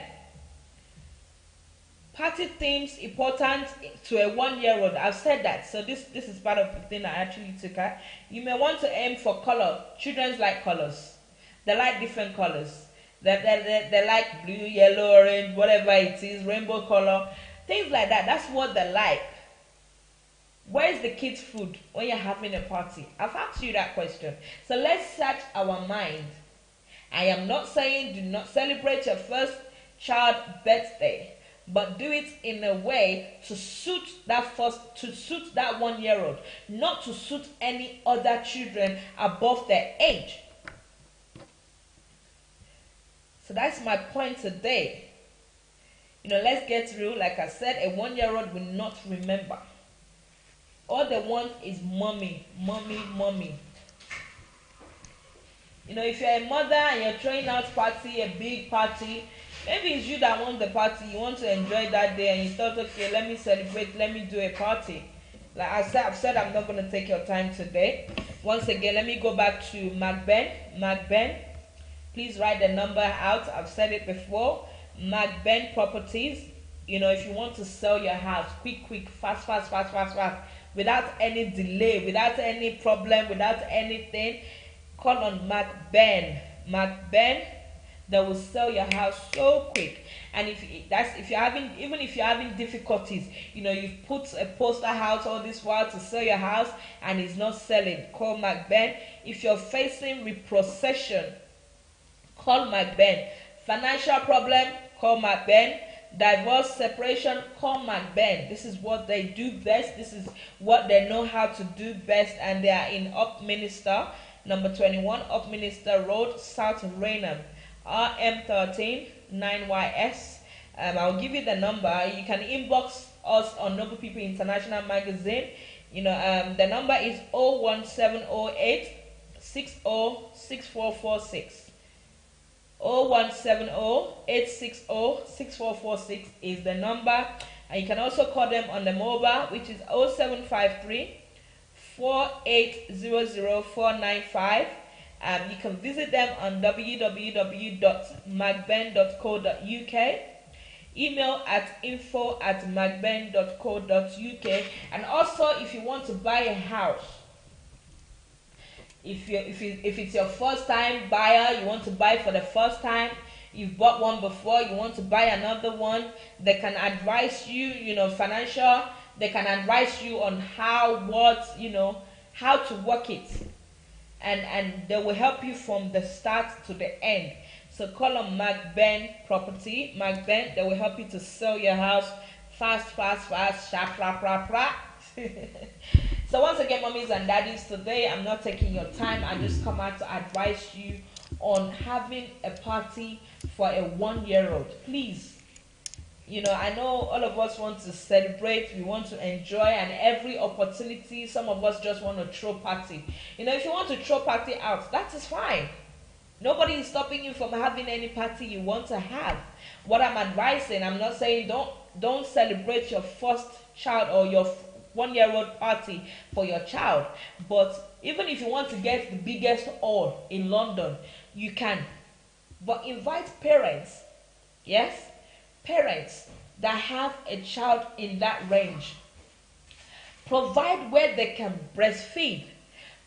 Party themes important to a 1-year-old. I've said that. So this is part of the thing I actually took out. You may want to aim for color. Children like colors. They like different colors. They like blue, yellow, orange, whatever it is, rainbow color. Things like that. That's what they like. Where's the kids' food when you're having a party? I've asked you that question. So let's search our mind. I am not saying do not celebrate your first child birthday, but do it in a way to suit that 1-year-old, not to suit any other children above their age. So that's my point today. Let's get through. Like I said, a 1-year-old will not remember. All they want is mommy, mommy, mommy. If you're a mother and you're throwing out party, a big party, maybe it's you that want the party, you want to enjoy that day, and you thought, okay, let me celebrate, let me do a party. Like I've said I'm not going to take your time today. Once again, let me go back to MacBen. Please write the number out. I've said it before. MacBen Properties. If you want to sell your house, quick, fast, without any delay, without any problem, without anything, call on MacBen. MacBen, they will sell your house so quick. And if you're having difficulties, you've put a poster house all this while to sell your house and it's not selling, call MacBen. If you're facing repossession, call MacBen. Financial problem, call MacBen. Divorce, separation, call MacBen. This is what they do best. This is what they know how to do best, and they are in Upminster, number 21, Upminster Road, South Raynham, RM13 9YS. I'll give you the number. You can inbox us on Noble People International Magazine. The number is 01708 606446. 01708606446 is the number, and you can also call them on the mobile, which is 0753 4800495. You can visit them on www.macben.co.uk, email at info@macben.co.uk, and also if you want to buy a house, if it's your first time buyer, you want to buy for the first time, you've bought one before, you want to buy another one, they can advise you, financial, they can advise you on how to work it, and they will help you from the start to the end. So call on Mark Ben Property. Mark Ben, they will help you to sell your house fast, sharp, rap. So once again, mommies and daddies, today I'm not taking your time. I just come out to advise you on having a party for a 1-year-old. Please, I know all of us want to celebrate, we want to enjoy, and every opportunity, some of us just want to throw party. If you want to throw party out, that is fine. Nobody is stopping you from having any party you want to have. What I'm advising, I'm not saying don't celebrate your first child or your 1-year-old party for your child, but even if you want to get the biggest hall in London, you can. But invite parents, yes, parents that have a child in that range. Provide where they can breastfeed.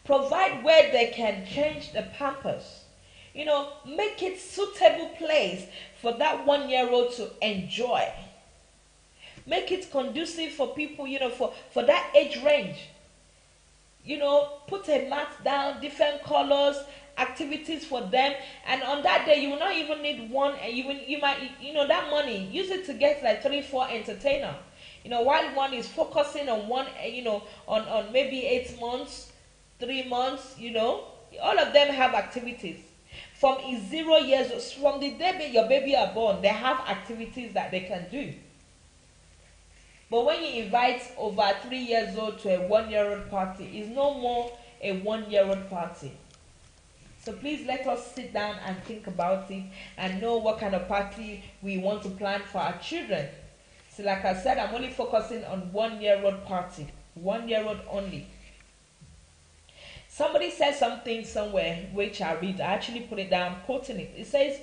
Provide where they can change the pampers. Make it suitable place for that 1-year-old to enjoy. Make it conducive for people, for that age range. Put a mat down, different colors, activities for them. And on that day, you will not even need one, and you might, that money, use it to get like 3-4 entertainer. While one is focusing on one, on maybe 8 months, 3 months, all of them have activities. From 0 years, from the day your baby are born, they have activities that they can do. But when you invite over 3 years old to a 1-year-old party, it's no more a 1-year-old party. So please let us sit down and think about it and know what kind of party we want to plan for our children. So like I said, I'm only focusing on 1-year-old party. 1-year-old only. Somebody said something somewhere, which I read. I actually put it down, quoting it. It says,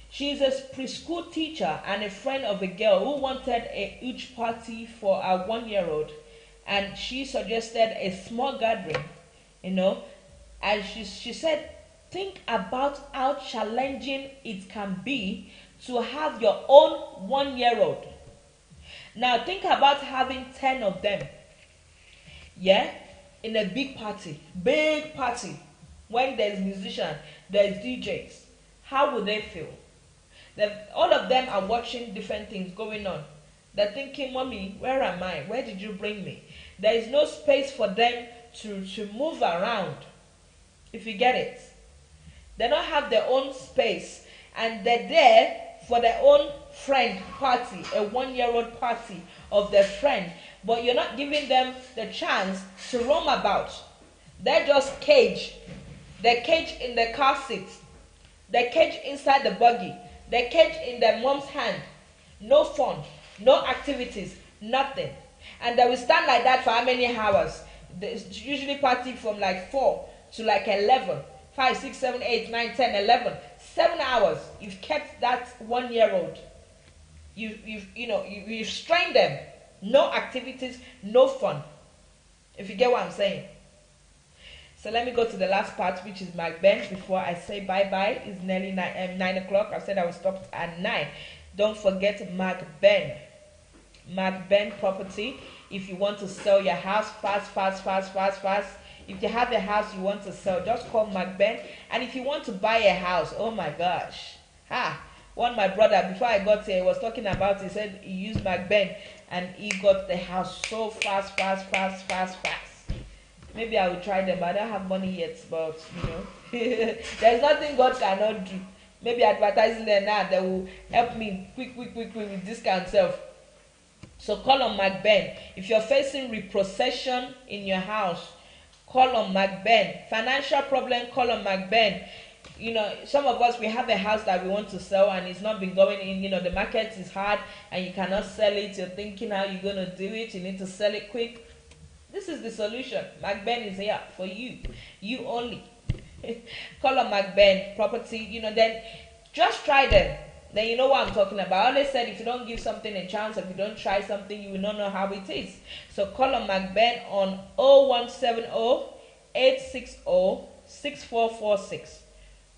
she's a preschool teacher and a friend of a girl who wanted a huge party for our 1-year-old. And she suggested a small gathering, And she said, think about how challenging it can be to have your own 1-year-old. Now think about having 10 of them. Yeah? In a big party, when there's musician, there's DJs. How would they feel? All of them are watching different things going on. They're thinking, mommy, where am I? Where did you bring me? There is no space for them to move around, if you get it. They don't have their own space, and they're there for their own friend party, a 1-year-old party of their friend. But you're not giving them the chance to roam about. They're just caged. They're caged in the car seat. They're caged inside the buggy. They're caged in their mom's hand. No fun, no activities, nothing. And they will stand like that for how many hours? It's usually party from like 4 to like 11. 5, 6, 7, 8, 9, 10, 11. 7 hours. You've kept that 1-year-old. You've strained them. No activities, no fun. If you get what I'm saying. So let me go to the last part, which is Mark Ben, before I say bye-bye. It's nearly 9 o'clock. I said I will stop at 9. Don't forget Mark Ben. Mark Ben Property. If you want to sell your house fast. If you have a house you want to sell, just call Mark Ben. And if you want to buy a house, oh my gosh. My brother, before I got here, he was talking about, he said he used Mark Ben and he got the house so fast. Maybe I will try them, but I don't have money yet, but there's nothing God cannot do. Maybe advertising them now, they will help me quick with discount self. So call on Mark Ben. If you're facing repossession in your house, call on Mark Ben. Financial problem, call on Mark Ben. Some of us, we have a house that we want to sell and it's not been going in. The market is hard and you cannot sell it. You're thinking how you're going to do it. You need to sell it quick. This is the solution. Mark Ben is here for you. You only. Call on Mark Ben Property. Then just try them. Then you know what I'm talking about. I always said if you don't give something a chance, if you don't try something, you will not know how it is. So call on Mark Ben on 0170 860 6446.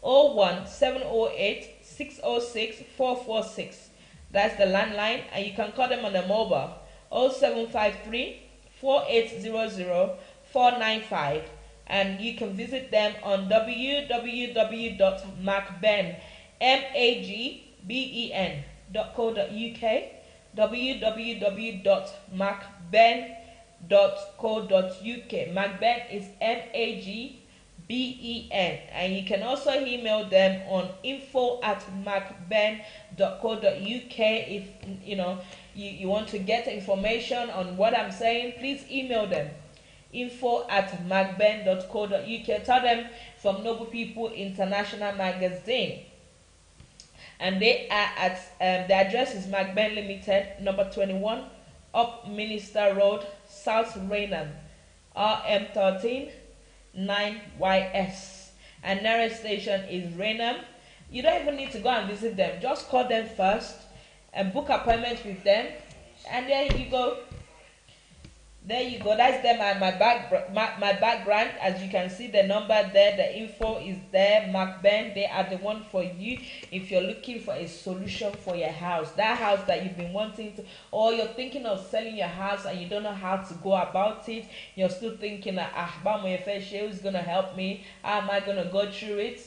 01708 606 446. That's the landline, and you can call them on the mobile 0753 4800 495, and you can visit them on www.markben magben.co.uk, www.macben.co.uk. Macben is MAGBEN, and you can also email them on info@macben.co.uk. If you want to get information on what I'm saying, please email them info@macben.co.uk. Tell them from Noble People International Magazine. And they are at the address is Macben Limited, number 21, Up Minister Road, South Raynham, RM13 9YS. And nearest station is Raynham. You don't even need to go and visit them. Just call them first and book appointments with them, and there you go. There you go. That's them and my background. As you can see, the number there, the info is there. Macben, they are the one for you if you're looking for a solution for your house. That house that you've been wanting to, or you're thinking of selling your house and you don't know how to go about it. You're still thinking, who's gonna help me? How am I gonna go through it?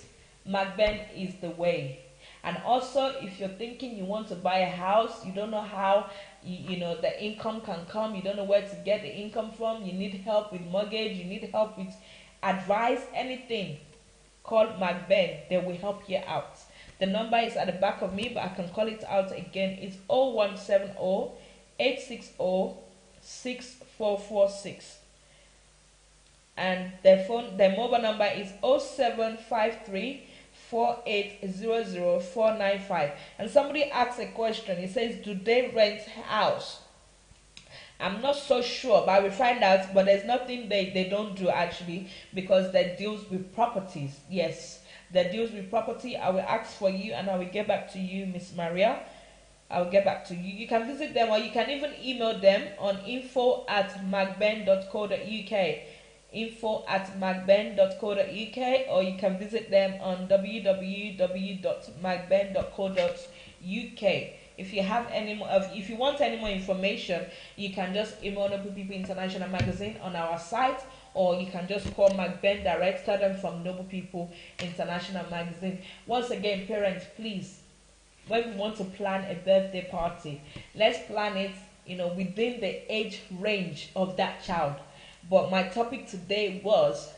Macben is the way. And also, if you're thinking you want to buy a house, you don't know how the income can come, you don't know where to get the income from, you need help with mortgage, you need help with advice, anything, call Macben. They will help you out. The number is at the back of me, but I can call it out again. It's 0170 860 6446. And the mobile number is 0753 4800 And somebody asked a question. It says, do they rent house? I'm not so sure, but I will find out. But there's nothing they don't do actually, because that deals with properties. Yes, that deals with property. I will ask for you and I will get back to you, Miss Maria. I will get back to you. You can visit them, or you can even email them on info@macben.co.uk. info@macben.co.uk, or you can visit them on www.macben.co.uk. If you have any more, if you want any more information, you can just email Noble People International Magazine on our site, or you can just call Macben direct. Tell them from Noble People International Magazine. Once again, parents, please, when we want to plan a birthday party, let's plan it, within the age range of that child. But my topic today was,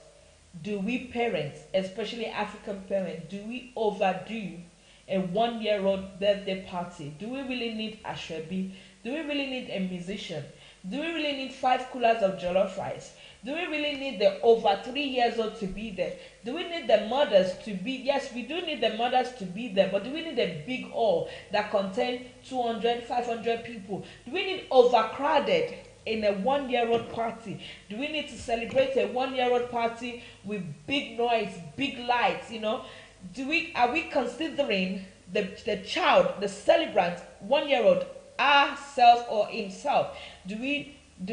do we parents, especially African parents, do we overdo a 1-year-old birthday party? Do we really need a shebi? Do we really need a musician? Do we really need 5 coolers of jollof rice? Do we really need the over 3 years old to be there? Do we need the mothers to be? Yes, we do need the mothers to be there, but do we need a big hall that contains 200, 500 people? Do we need overcrowded in a 1-year-old party? Do we need to celebrate a 1-year-old party with big noise, big lights? Are we considering the child, the celebrant, 1-year-old, ourselves or himself?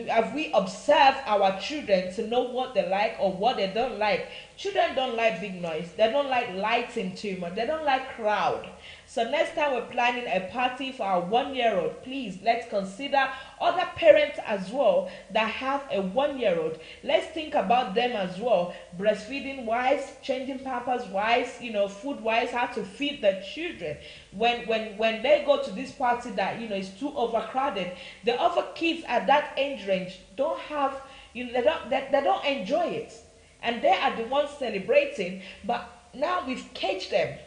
Have we observed our children to know what they like or what they don't like? Children don't like big noise. They don't like lighting too much. They don't like crowd. So next time we're planning a party for our 1-year-old, please let's consider other parents as well that have a 1-year-old. Let's think about them as well. Breastfeeding wise, changing pampers wise, food wise, how to feed the children. When they go to this party that is too overcrowded, the other kids at that age range don't have, they don't enjoy it. And they are the ones celebrating, but now we've caged them.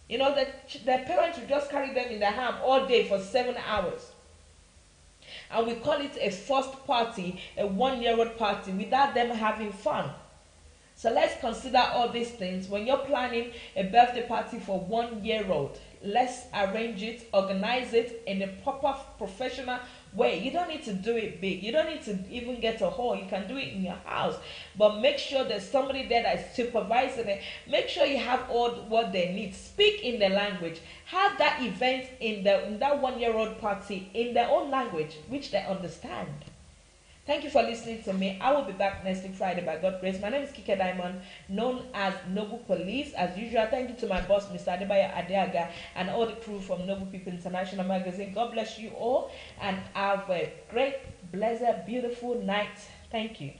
The parents will just carry them in their arm all day for 7 hours. And we call it a first party, a 1-year-old party, without them having fun. So let's consider all these things. When you're planning a birthday party for 1-year-old, let's arrange it, organize it in a proper professional way. You don't need to do it big. You don't need to even get a hall. You can do it in your house. But make sure there's somebody there that is supervising it. Make sure you have all what they need. Speak in the language. Have that event in that 1-year-old party in their own language, which they understand. Thank you for listening to me. I will be back next week Friday by God's grace. My name is Kickeh Diamond, known as Noble Police. As usual, thank you to my boss, Mr. Adebayo Adeaga, and all the crew from Noble People International Magazine. God bless you all, and have a great, blessed, beautiful night. Thank you.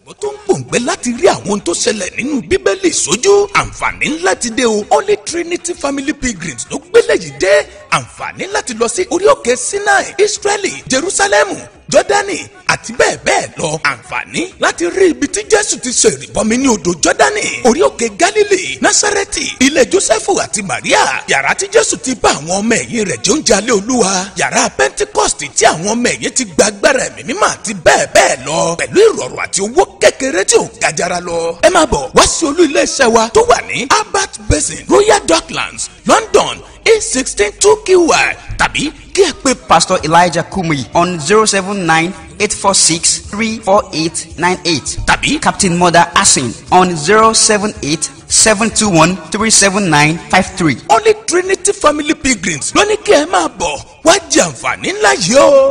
ìgbàgbọ́ tó ń gbòǹgbẹ́ láti rí àwọn ohun tó ṣẹlẹ̀ nínú bíbélì sójú. àǹfààní ńlá ti dé o. Holy Trinity Family Pilgrims ló gbélé yìí dé. àǹfààní láti lọ sí orí òkè Sinai, Israeli, Jerusalemu, Jọ́dánì àti bẹ́ẹ̀ bẹ́ẹ̀ lọ. àǹfààní láti rí ibi tí Jésù ti ṣe ìrìbọmi ní odò Jọ́dánì, orí òkè Gálílì, Násárẹ́tì, ilé Jósẹ́fù àti Màríà, yàrá tí Jésù ti bá àwọn ọmọ ẹ̀yìn rẹ̀ jẹ oúnjẹ alẹ́ Olúwa, yàrá Pentikọ́sì tí àwọn ọmọ ẹ̀yìn ti gba agbára ẹ̀mí mímọ́ àti bẹ́ẹ̀ bẹ́ẹ̀ lọ, pẹ̀lú ìrọ̀rùn àti owó kékeré tí ò gajara lọ. ẹ máa bọ̀ wá sí olú iléeṣẹ́ wa tó wà ní Albert Basin, Royal Docklands, London, E16 2QY, tàbí kí ẹ pè Pastor Elijah Kumuyi on 079-846-34898. tàbí Captain Mother Asin on 078-721-37953. Holy Trinity Family Pilgrims ló ní kí ẹ máa bọ̀ wá jẹ àǹfààní ńlá yìí o.